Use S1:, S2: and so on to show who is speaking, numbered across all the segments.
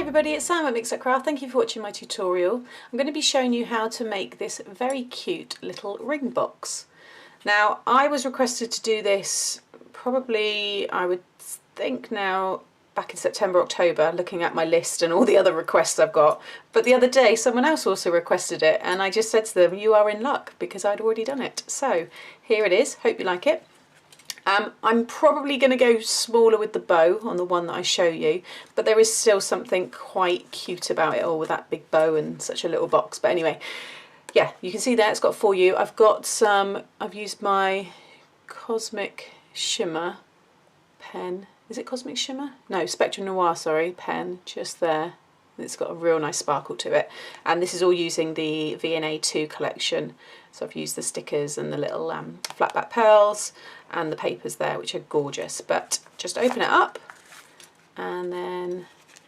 S1: everybody, it's Sam at Mix Up Craft. Thank you for watching my tutorial. I'm going to be showing you how to make this very cute little ring box. Now, I was requested to do this probably, I would think now, back in September, October, looking at my list and all the other requests I've got. But the other day, someone else also requested it, and I just said to them, you are in luck, because I'd already done it. So here it is. Hope you like it. I'm probably going to go smaller with the bow on the one that I show you, but there is still something quite cute about it all with that big bow and such a little box. But anyway, yeah, you can see there it's got for you. I've got some, I've used my Cosmic Shimmer pen. Is it Cosmic Shimmer? No, Spectrum Noir, sorry, pen, just there. It's got a real nice sparkle to it. And this is all using the V&A 2 collection. So I've used the stickers and the little flat back pearls and the papers there, which are gorgeous. But just open it up, and then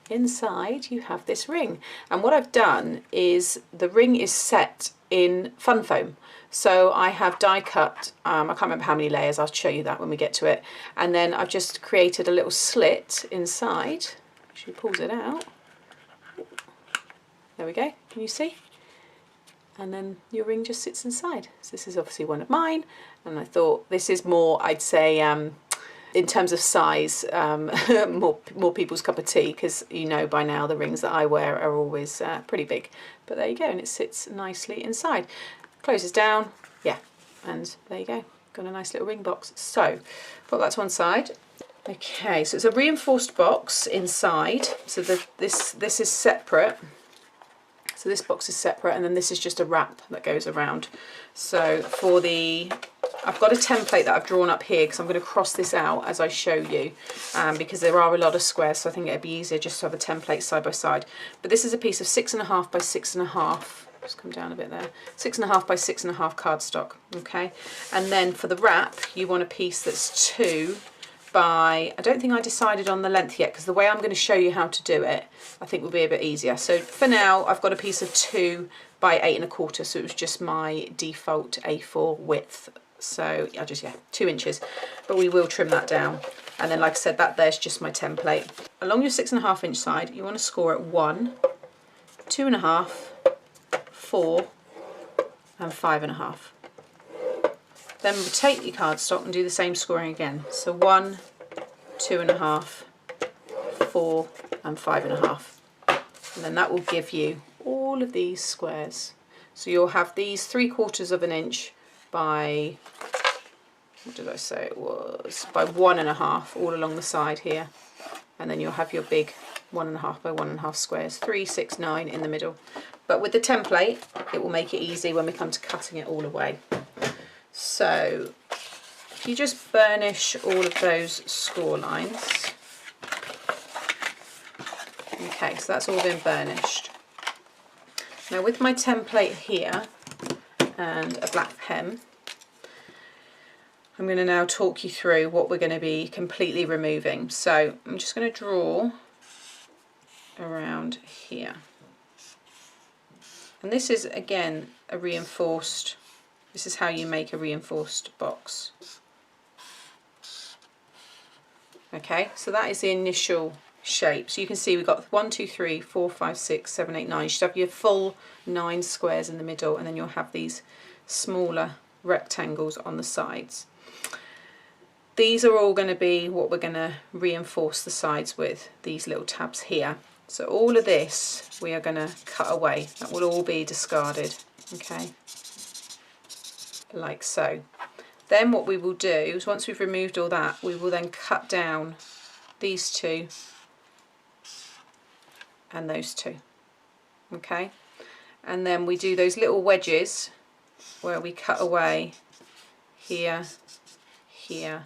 S1: inside you have this ring. And what I've done is the ring is set in fun foam. So I have die cut, I can't remember how many layers, I'll show you that when we get to it. And then I've just created a little slit inside. She pulls it out. There we go, can you see? And then your ring just sits inside. So this is obviously one of mine, and I thought this is more, I'd say, in terms of size, more people's cup of tea, because you know by now the rings that I wear are always pretty big. But there you go, and it sits nicely inside. Closes down, yeah, and there you go. Got a nice little ring box. So put that to one side. Okay, so it's a reinforced box inside. So this is separate. So this box is separate, and then this is just a wrap that goes around. So for the, I've got a template that I've drawn up here because I'm going to cross this out as I show you, because there are a lot of squares, so I think it'd be easier just to have a template side by side. But this is a piece of 6.5 by 6.5. Just come down a bit there. 6.5 by 6.5 cardstock. Okay, and then for the wrap, you want a piece that's 2 by, I don't think I decided on the length yet, because the way I'm going to show you how to do it I think will be a bit easier. So for now I've got a piece of 2 by 8.25, so it was just my default A4 width. So I just, yeah, 2 inches, but we will trim that down. And then like I said, there's just my template. Along your 6.5 inch side you want to score at 1, 2.5, 4 and 5.5. Then rotate your cardstock and do the same scoring again. So 1, 2.5, 4 and 5.5. And then that will give you all of these squares. So you'll have these 3/4 of an inch by, what did I say it was, by 1.5 all along the side here. And then you'll have your big 1.5 by 1.5 squares, 3, 6, 9 in the middle. But with the template, it will make it easy when we come to cutting it all away. So if you just burnish all of those score lines. Okay, so that's all been burnished. Now with my template here and a black pen, I'm going to now talk you through what we're going to be completely removing. So I'm just going to draw around here. And this is again a reinforced, this is how you make a reinforced box. Okay, so that is the initial shape. So you can see we've got 1, 2, 3, 4, 5, 6, 7, 8, 9. You should have your full 9 squares in the middle, and then you'll have these smaller rectangles on the sides. These are all going to be what we're going to reinforce the sides with, these little tabs here. So all of this we are going to cut away. That will all be discarded. Okay, like so. Then what we will do is once we've removed all that, we will then cut down these 2 and those 2. Okay, and then we do those little wedges where we cut away here, here,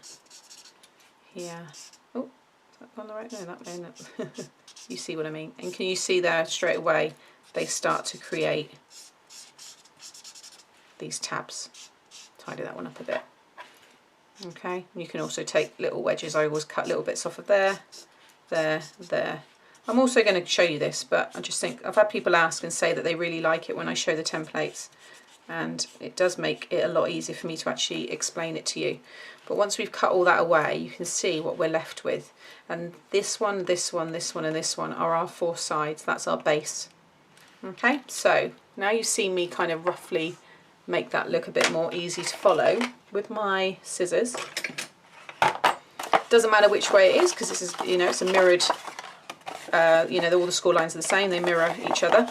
S1: here. Oh, is that on the right? No, that way. No. You see what I mean? And can you see there straight away they start to create these tabs. Tidy that one up a bit. Okay, and you can also take little wedges. I always cut little bits off of there, there, there. I'm also going to show you this, but I just think I've had people ask and say that they really like it when I show the templates, and it does make it a lot easier for me to actually explain it to you. But once we've cut all that away, you can see what we're left with. And this one, this one, this one, and this one are our 4 sides. That's our base. Okay, so now you see me kind of roughly make that look a bit more easy to follow with my scissors. Doesn't matter which way it is, because this is, you know, it's a mirrored, you know, all the score lines are the same, they mirror each other.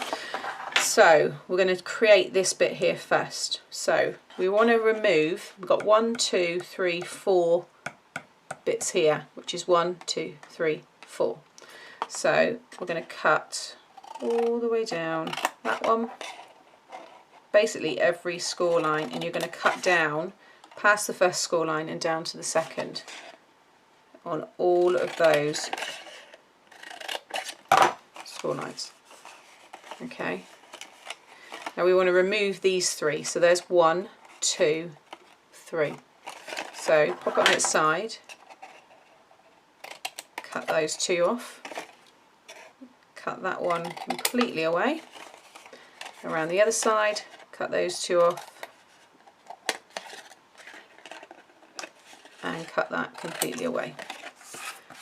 S1: So we're going to create this bit here first. So we want to remove, we've got 1, 2, 3, 4 bits here, which is 1, 2, 3, 4. So we're going to cut all the way down that one, basically every score line, and you're going to cut down past the first score line and down to the second on all of those score lines. Okay. Now we want to remove these 3. So there's 1, 2, 3. So pop it on its side, cut those 2 off, cut that one completely away. Around the other side, cut those 2 off, and cut that completely away.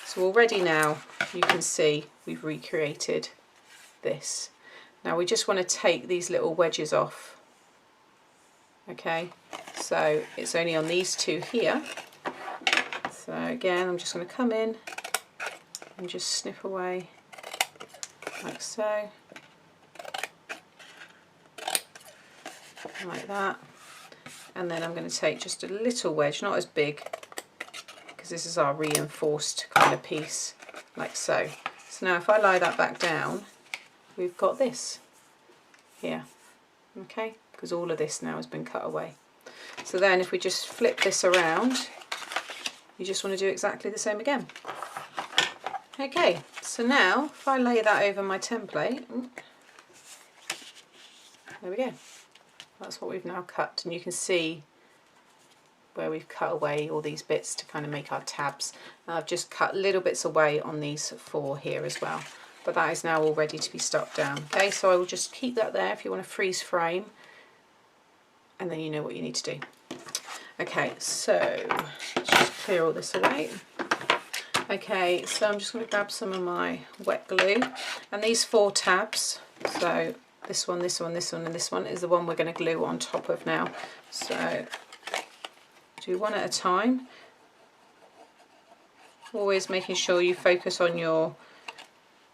S1: So already now you can see we've recreated this. Now we just want to take these little wedges off. Okay, so it's only on these 2 here. So again, I'm just going to come in and just snip away like so, like that. And then I'm going to take just a little wedge, not as big, because this is our reinforced kind of piece, like so. So now if I lie that back down, we've got this here, okay, because all of this now has been cut away. So then if we just flip this around, you just want to do exactly the same again. Okay, so now if I lay that over my template, there we go. That's what we've now cut, and you can see where we've cut away all these bits to kind of make our tabs. And I've just cut little bits away on these 4 here as well. But that is now all ready to be stuck down. Okay, so I will just keep that there if you want to freeze frame, and then you know what you need to do. Okay, so let's just clear all this away. Okay, so I'm just going to grab some of my wet glue, and these 4 tabs, so this one, this one, this one, and this one is the one we're going to glue on top of now. So do one at a time, always making sure you focus on your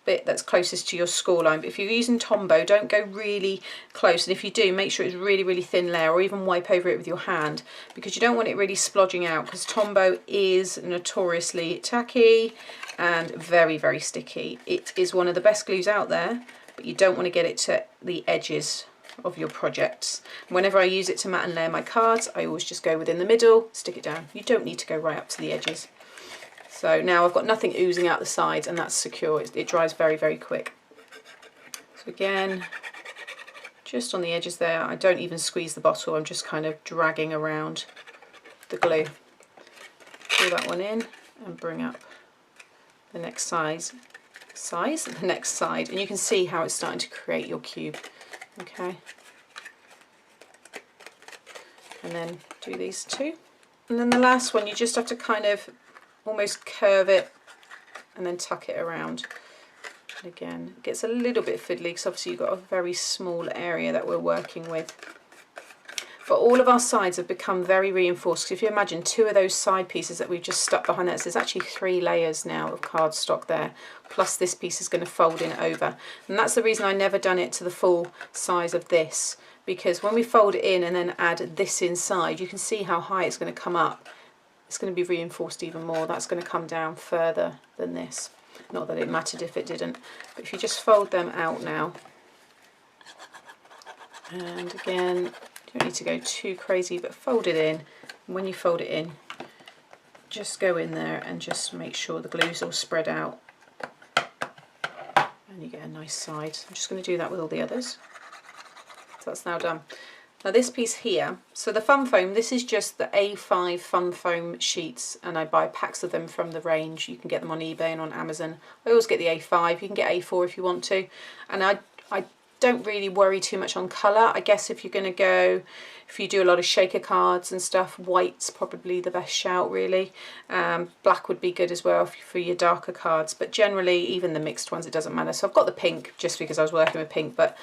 S1: bit that's closest to your score line. But if you're using Tombow, don't go really close, and if you do, make sure it's really, really thin layer, or even wipe over it with your hand, because you don't want it really splodging out, because Tombow is notoriously tacky and very, very sticky. It is one of the best glues out there, but you don't want to get it to the edges of your projects. Whenever I use it to mat and layer my cards, I always just go within the middle, stick it down. You don't need to go right up to the edges. So now I've got nothing oozing out the sides, and that's secure. It dries very, very quick. So again, just on the edges there, I don't even squeeze the bottle, I'm just kind of dragging around the glue. Pull that one in and bring up the next the next side, and you can see how it's starting to create your cube. Okay, and then do these 2, and then the last one you just have to kind of almost curve it and then tuck it around. And again, it gets a little bit fiddly because obviously you've got a very small area that we're working with. But all of our sides have become very reinforced, because if you imagine 2 of those side pieces that we've just stuck behind that, so there's actually 3 layers now of cardstock there, plus this piece is going to fold in over. And that's the reason I never done it to the full size of this, because when we fold it in and then add this inside, you can see how high it's going to come up. It's going to be reinforced even more. That's going to come down further than this. Not that it mattered if it didn't, but if you just fold them out now, and again, you don't need to go too crazy, but fold it in. And when you fold it in, just go in there and just make sure the glue's all spread out, and you get a nice side. I'm just going to do that with all the others. So that's now done. Now this piece here, so the fun foam, this is just the A5 fun foam sheets, and I buy packs of them from the range. You can get them on eBay and on Amazon. I always get the A5, you can get A4 if you want to. And I don't really worry too much on colour. I guess if you're going to go, if you do a lot of shaker cards and stuff, white's probably the best shout really. Black would be good as well for your darker cards, but generally even the mixed ones, it doesn't matter. So I've got the pink just because I was working with pink, but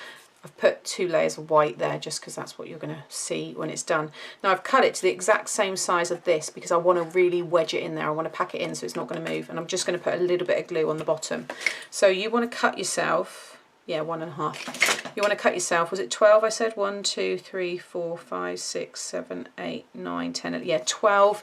S1: I've put 2 layers of white there just because that's what you're going to see when it's done. Now I've cut it to the exact same size of this because I want to really wedge it in there. I want to pack it in so it's not going to move, and I'm just going to put a little bit of glue on the bottom. So you want to cut yourself, yeah, 1.5. You want to cut yourself, was it 12 I said? 1, 2, 3, 4, 5, 6, 7, 8, 9, 10, yeah, 12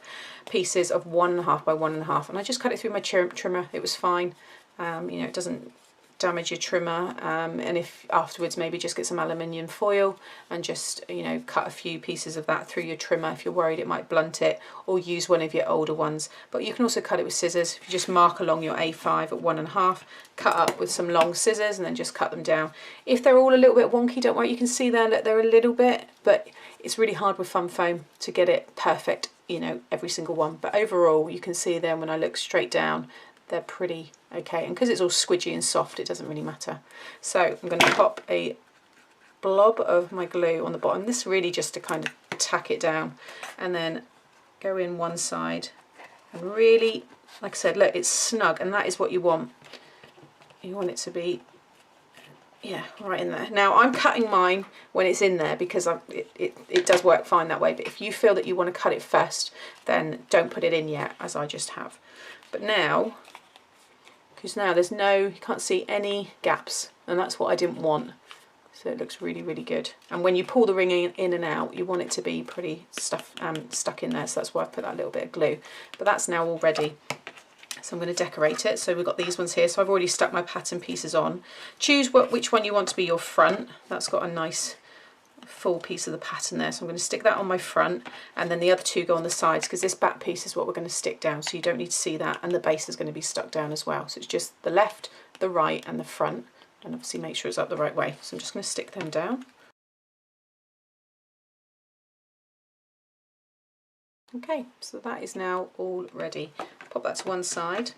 S1: pieces of 1.5 by 1.5, and I just cut it through my trimmer. It was fine. You know, it doesn't damage your trimmer, and if afterwards maybe just get some aluminium foil and just, you know, cut a few pieces of that through your trimmer if you're worried it might blunt it, or use one of your older ones. But you can also cut it with scissors. If you just mark along your A5 at 1.5, cut up with some long scissors and then just cut them down. If they're all a little bit wonky, don't worry, you can see there that they're a little bit, but it's really hard with fun foam to get it perfect, you know, every single one. But overall you can see then when I look straight down they're pretty okay, and because it's all squidgy and soft it doesn't really matter. So I'm going to pop a blob of my glue on the bottom, this really just to kind of tack it down, and then go in one side and really, like I said, look, it's snug, and that is what you want. You want it to be, yeah, right in there. Now I'm cutting mine when it's in there because it does work fine that way, but if you feel that you want to cut it first, then don't put it in yet, as I just have. But now, because now there's no, you can't see any gaps, and that's what I didn't want. So it looks really, really good. And when you pull the ring in and out, you want it to be pretty stuck in there, so that's why I put that little bit of glue. But that's now all ready. So I'm going to decorate it. So we've got these ones here. So I've already stuck my pattern pieces on. Choose which one you want to be your front. That's got a nice full piece of the pattern there, so I'm going to stick that on my front, and then the other 2 go on the sides because this back piece is what we're going to stick down, so you don't need to see that, and the base is going to be stuck down as well. So it's just the left, the right and the front, and obviously make sure it's up the right way. So I'm just going to stick them down. Okay, so that is now all ready. Pop that to one side.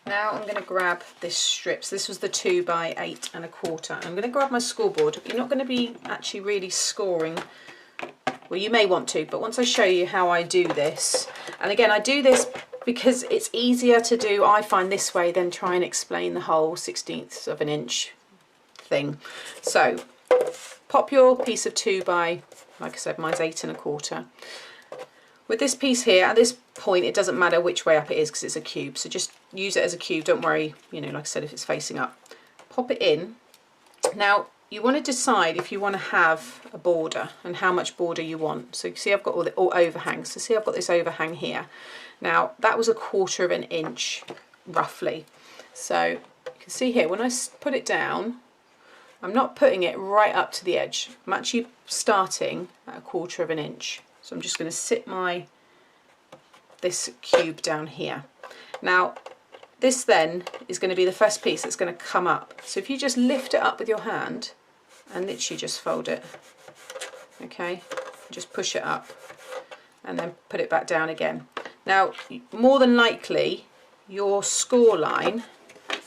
S1: Now I'm going to grab this strip. So this was the 2 by 8.25. I'm going to grab my scoreboard. You're not going to be actually really scoring. Well, you may want to, but once I show you how I do this, and again, I do this because it's easier to do, I find, this way than try and explain the whole 1/16 of an inch thing. So pop your piece of 2 by, like I said, mine's 8.25. With this piece here, at this point, it doesn't matter which way up it is because it's a cube. So just use it as a cube. Don't worry, you know, like I said, if it's facing up. Pop it in. Now, you want to decide if you want to have a border and how much border you want. So you see I've got all overhangs. So see I've got this overhang here. Now, that was 1/4 of an inch, roughly. So you can see here, when I put it down, I'm not putting it right up to the edge. I'm actually starting at 1/4 of an inch. So I'm just going to sit this cube down here. Now this then is going to be the first piece that's going to come up. So if you just lift it up with your hand and literally just fold it, okay, just push it up and then put it back down again. Now more than likely your score line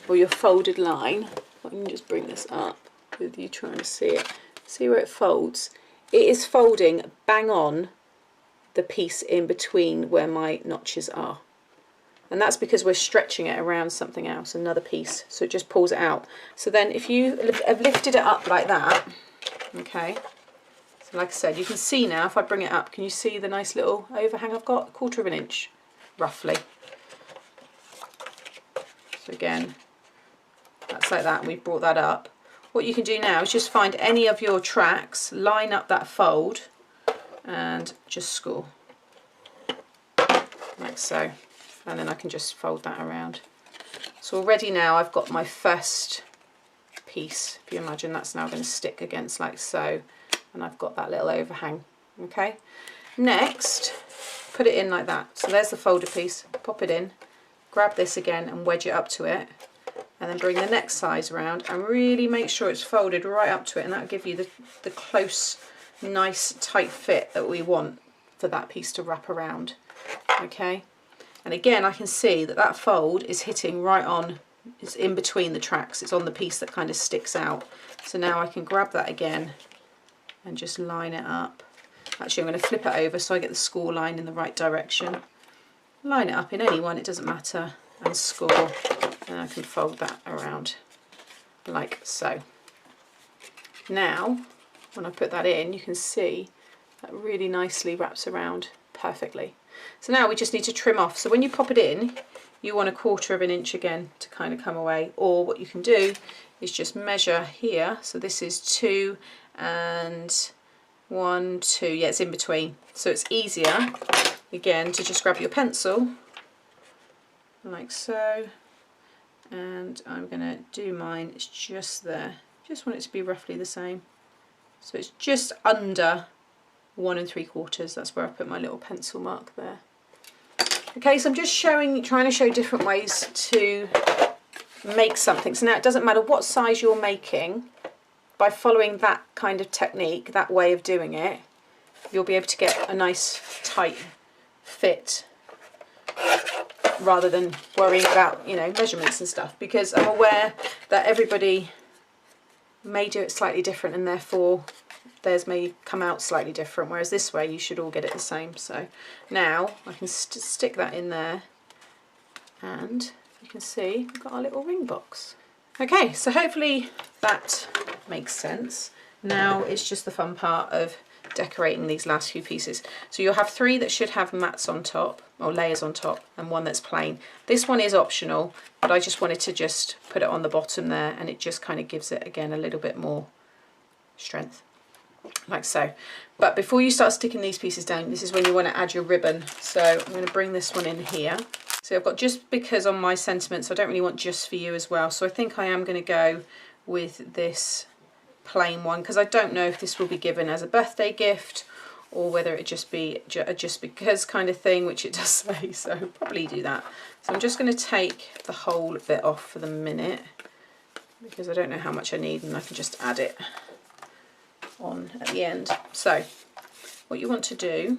S1: or your folded line, I can just bring this up with you trying to see it, see where it folds, it is folding bang on the piece in between where my notches are, and that's because we're stretching it around something else, another piece, so it just pulls it out. So then if you have lifted it up like that, okay, so like I said, you can see now, if I bring it up, can you see the nice little overhang I've got? 1/4 of an inch roughly. So again, that's like that, and we've brought that up. What you can do now is just find any of your tracks, line up that fold and just score like so, and then I can just fold that around. So already now I've got my first piece. If you imagine, that's now going to stick against like so, and I've got that little overhang. Okay, next put it in like that. So there's the folder piece, pop it in, grab this again and wedge it up to it, and then bring the next size around and really make sure it's folded right up to it, and that'll give you the close, nice tight fit that we want for that piece to wrap around. Okay, and again I can see that that fold is hitting right on It's in between the tracks. It's on the piece that kind of sticks out. So now I can grab that again and just line it up. Actually, I'm going to flip it over so I get the score line in the right direction. Line it up in any one, it doesn't matter, and score. And I can fold that around like so. Now, when I put that in, you can see that really nicely wraps around perfectly. So now we just need to trim off. So when you pop it in, you want 1/4 of an inch again to kind of come away, or what you can do is just measure here. So this is 2 and 1, 2, yeah, it's in between. So it's easier, again, to just grab your pencil, like so, and I'm gonna do mine, it's just there. Just want it to be roughly the same. So it's just under 1 3/4, that's where I put my little pencil mark there. Okay, so I'm just trying to show different ways to make something. So now it doesn't matter what size you're making, by following that kind of technique, that way of doing it, you'll be able to get a nice tight fit rather than worrying about, you know, measurements and stuff, because I'm aware that everybody may do it slightly different and therefore theirs may come out slightly different, whereas this way you should all get it the same. So now I can stick that in there and you can see we've got our little ring box. Okay, so hopefully that makes sense. Now it's just the fun part of decorating these last few pieces. So you'll have 3 that should have mats on top, or layers on top, and 1 that's plain. This one is optional, but I just wanted to just put it on the bottom there, and it just kind of gives it, again, a little bit more strength, like so. But before you start sticking these pieces down, this is when you want to add your ribbon. So I'm going to bring this one in here. So I've got, just because on my sentiments, I don't really want just for you as well. So I think I am going to go with this plain one, because I don't know if this will be given as a birthday gift or whether it just be just because kind of thing, which it does say, so probably do that. So I'm just going to take the whole bit off for the minute because I don't know how much I need, and I can just add it on at the end. So what you want to do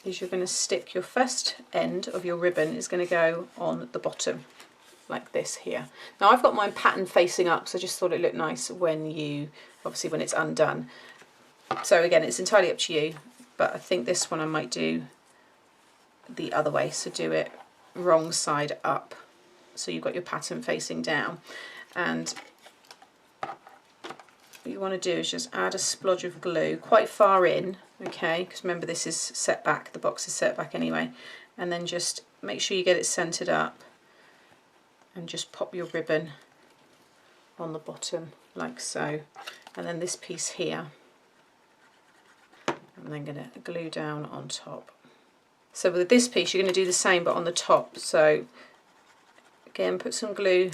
S1: is you're going to stick your first end of your ribbon is going to go on the bottom like this here. Now I've got mine pattern facing up, so I just thought it looked nice when you, obviously when it's undone. So again, it's entirely up to you, but I think this one I might do the other way, so do it wrong side up. So you've got your pattern facing down, and what you want to do is just add a splodge of glue quite far in, okay, because remember this is set back, the box is set back anyway, and then just make sure you get it centered up and just pop your ribbon on the bottom like so, and then this piece here I'm then going to glue down on top. So with this piece you're going to do the same but on the top, so again put some glue,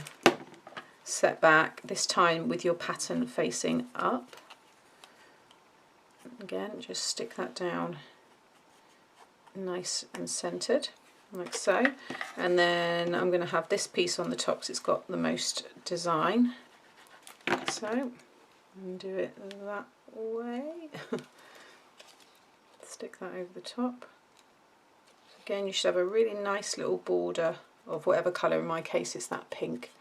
S1: set back, this time with your pattern facing up. Again, just stick that down nice and centered like so, and then I'm going to have this piece on the top because it's got the most design, so and do it that way. Stick that over the top. Again, you should have a really nice little border of whatever colour, in my case it's that pink,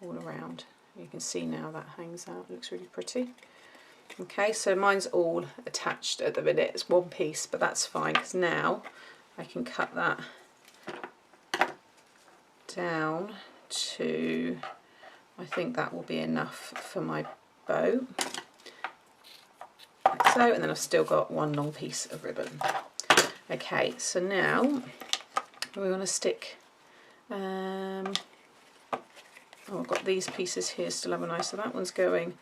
S1: all around. You can see now that hangs out, it looks really pretty. Okay, so mine's all attached at the minute, it's one piece, but that's fine because now I can cut that down to, I think that will be enough for my bow, like so, and then I've still got one long piece of ribbon. Okay, so now we want to stick, oh, I've got these pieces here still, haven't I? So that one's going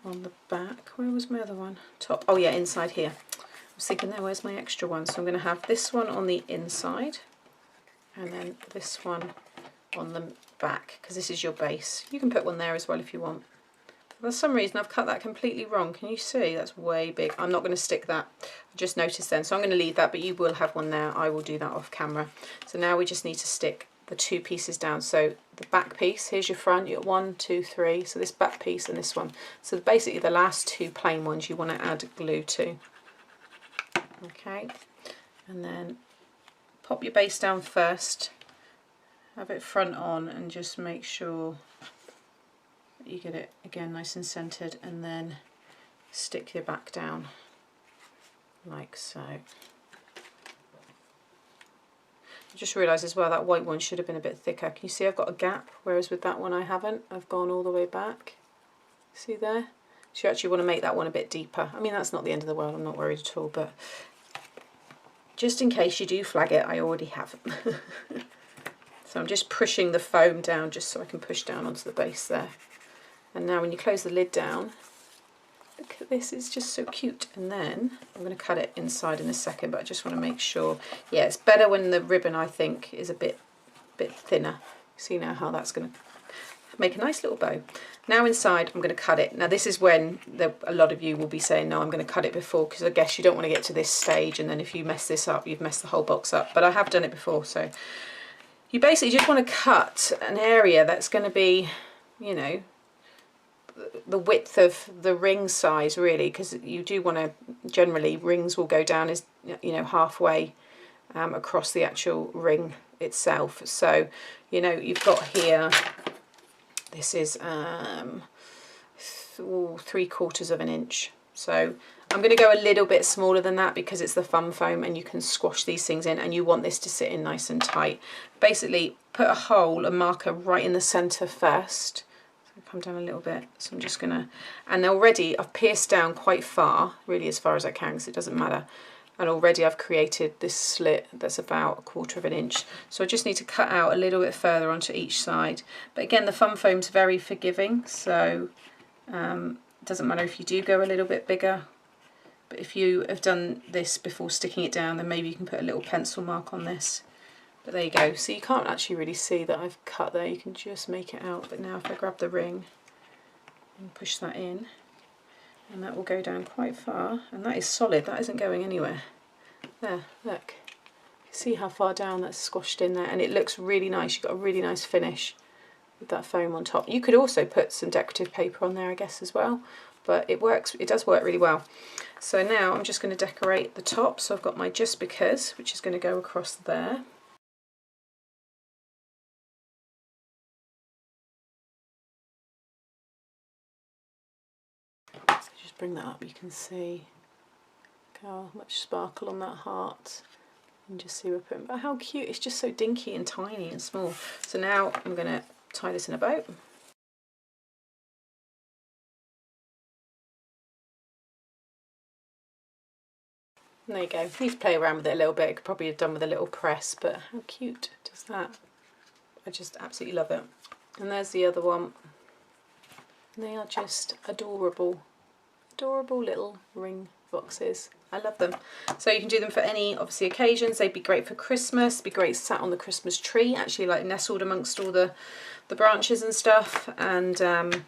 S1: on the back. Where was my other one? Top. Oh yeah, inside here. I was thinking there, where's my extra one? So I'm going to have this one on the inside and then this one on the back, because this is your base. You can put one there as well if you want. For some reason I've cut that completely wrong. Can you see? That's way big. I'm not going to stick that. I just noticed then. So I'm going to leave that, but you will have one there. I will do that off camera. So now we just need to stick the 2 pieces down. So the back piece, here's your front, you got 1, 2, 3. So this back piece and this one. So basically the last 2 plain ones you want to add glue to. Okay, and then pop your base down first, have it front on and just make sure that you get it again nice and centered, and then stick your back down like so. I just realised as well that white one should have been a bit thicker. Can you see I've got a gap, whereas with that one I haven't. I've gone all the way back. See there? So you actually want to make that one a bit deeper. I mean, that's not the end of the world, I'm not worried at all, but just in case you do flag it, I already have. So I'm just pushing the foam down just so I can push down onto the base there. And now when you close the lid down, look at this, it's just so cute. And then I'm going to cut it inside in a second, but I just want to make sure, yeah, it's better when the ribbon, I think, is a bit thinner. See now how that's going to make a nice little bow. Now inside I'm going to cut it. Now this is when a lot of you will be saying, no, I'm going to cut it before, because I guess you don't want to get to this stage and then if you mess this up, you've messed the whole box up. But I have done it before, so you basically just want to cut an area that's going to be, you know, the width of the ring size really, because you do want to, generally rings will go down as, you know, halfway across the actual ring itself. So, you know, you've got here, this is 3/4 of an inch. So I'm going to go a little bit smaller than that because it's the fun foam and you can squash these things in, and you want this to sit in nice and tight. Basically put a hole, a marker right in the centre first. So come down a little bit. So I'm just going to, and already I've pierced down quite far, really as far as I can because it doesn't matter. And already I've created this slit that's about 1/4 of an inch. So I just need to cut out a little bit further onto each side. But again, the fun foam's very forgiving, so it doesn't matter if you do go a little bit bigger. But if you have done this before sticking it down, then maybe you can put a little pencil mark on this. But there you go. So you can't actually really see that I've cut there. You can just make it out. But now if I grab the ring and push that in, and that will go down quite far, and that is solid, that isn't going anywhere. There, look, see how far down that's squashed in there, and it looks really nice. You've got a really nice finish with that foam on top. You could also put some decorative paper on there, I guess, as well, but it works, it does work really well. So now I'm just going to decorate the top. So I've got my Just Because, which is going to go across there. Bring that up, you can see how much sparkle on that heart, and just see we're putting, but how cute, it's just so dinky and tiny and small. So now I'm going to tie this in a bow. And there you go. Need to play around with it a little bit. I could probably have done with a little press, but how cute does that? I just absolutely love it. And there's the other one. And they are just adorable. Adorable little ring boxes. I love them. So you can do them for any, obviously, occasions. They'd be great for Christmas, be great sat on the Christmas tree, actually like nestled amongst all the branches and stuff, and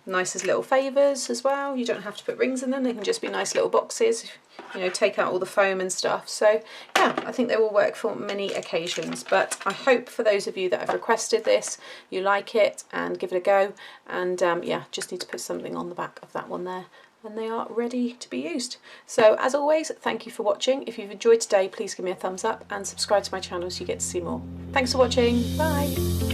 S1: nice as little favours as well. You don't have to put rings in them, they can just be nice little boxes, you know, take out all the foam and stuff. So yeah, I think they will work for many occasions, but I hope for those of you that have requested this, you like it and give it a go. And yeah, just need to put something on the back of that one there, and they are ready to be used. So as always, thank you for watching. If you've enjoyed today, please give me a thumbs up and subscribe to my channel so you get to see more. Thanks for watching. Bye.